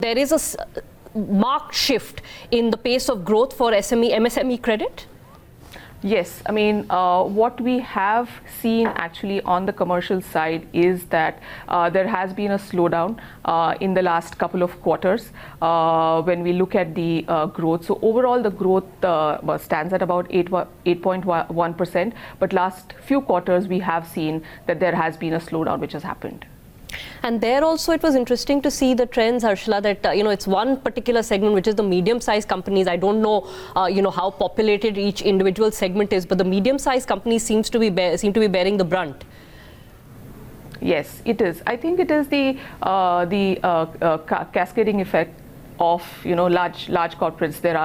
There is a marked shift in the pace of growth for MSME credit? Yes, I mean, what we have seen actually on the commercial side is that there has been a slowdown in the last couple of quarters when we look at the growth. So overall, the growth stands at about 8.1%, but last few quarters we have seen that there has been a slowdown which has happened. And there also it was interesting to see the trends, Harshala, that it's one particular segment which is the medium-sized companies. I don't know how populated each individual segment is, but the medium-sized companies seem to be bearing the brunt. Yes, it is. I think it is the cascading effect of large corporates. There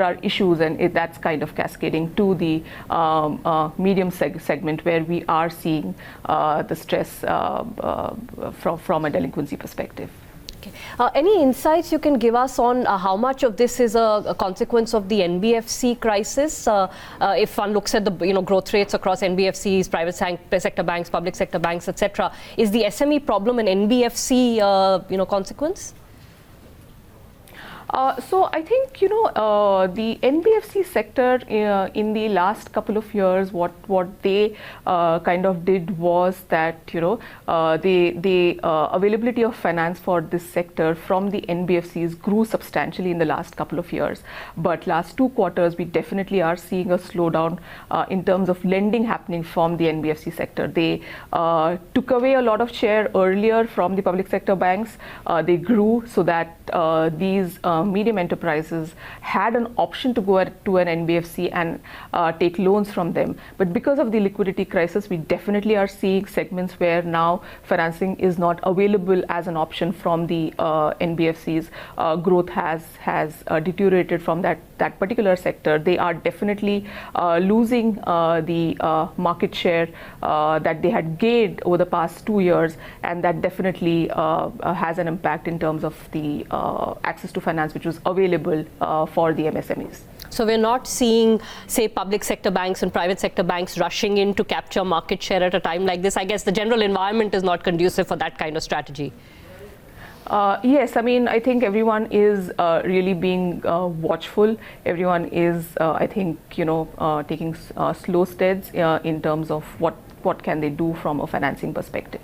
are issues, and that's kind of cascading to the medium segment where we are seeing the stress from a delinquency perspective. Okay. Any insights you can give us on how much of this is a consequence of the NBFC crisis? If one looks at the growth rates across NBFCs, private sector banks, public sector banks, etc., is the SME problem an NBFC consequence? So I think the NBFC sector in the last couple of years, what they kind of did was that the availability of finance for this sector from the NBFCs grew substantially in the last couple of years. But last 2 quarters, we definitely are seeing a slowdown in terms of lending happening from the NBFC sector. They took away a lot of share earlier from the public sector banks. They grew so that these medium enterprises had an option to go to an NBFC and take loans from them. But because of the liquidity crisis, we definitely are seeing segments where now financing is not available as an option from the NBFCs. Growth has deteriorated from that particular sector. They are definitely losing the market share that they had gained over the past 2 years, and that definitely has an impact in terms of the access to finance which was available for the MSMEs. So we're not seeing, say, public sector banks and private sector banks rushing in to capture market share at a time like this. I guess the general environment is not conducive for that kind of strategy. Yes, I mean, I think everyone is really being watchful. Everyone is, I think, taking slow steads in terms of what can they do from a financing perspective.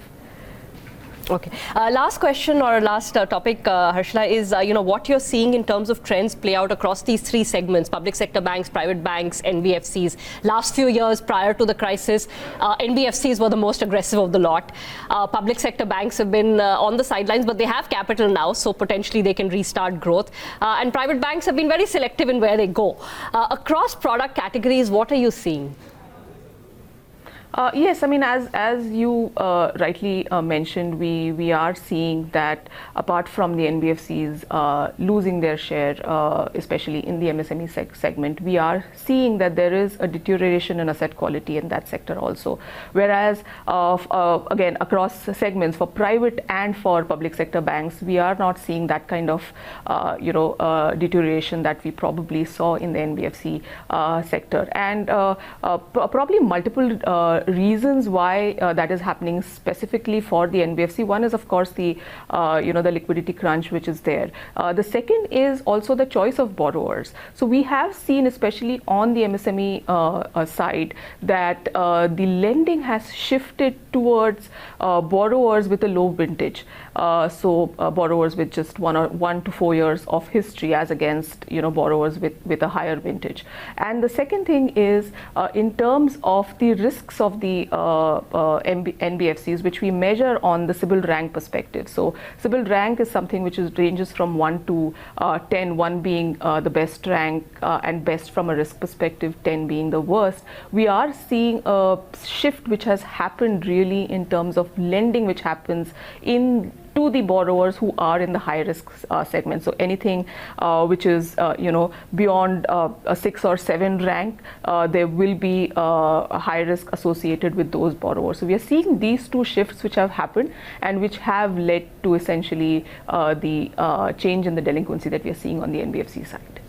Okay. Last question or last topic, Harshala, is what you're seeing in terms of trends play out across these 3 segments: public sector banks, private banks, NBFCs. Last few years prior to the crisis, NBFCs were the most aggressive of the lot. Public sector banks have been on the sidelines, but they have capital now, so potentially they can restart growth. And private banks have been very selective in where they go. Across product categories, what are you seeing? Yes, I mean, as you rightly mentioned, we are seeing that apart from the NBFCs losing their share, especially in the MSME segment, we are seeing that there is a deterioration in asset quality in that sector also. Whereas, again, across segments for private and for public sector banks, we are not seeing that kind of deterioration that we probably saw in the NBFC sector, and probably multiple reasons why that is happening specifically for the NBFC. One is, of course, the liquidity crunch which is there. The second is also the choice of borrowers. So we have seen, especially on the MSME side, that the lending has shifted towards borrowers with a low vintage. So borrowers with just 1 to 4 years of history, as against borrowers with a higher vintage. And the second thing is in terms of the risks of the NBFCs, which we measure on the CIBIL rank perspective. So CIBIL rank is something which ranges from 1 to 10, 1 being the best rank and best from a risk perspective, 10 being the worst. We are seeing a shift which has happened really in terms of lending which happens to the borrowers who are in the high risk segment. So anything which is beyond a 6 or 7 rank, there will be a high risk associated with those borrowers. So we are seeing these 2 shifts which have happened and which have led to essentially the change in the delinquency that we are seeing on the NBFC side.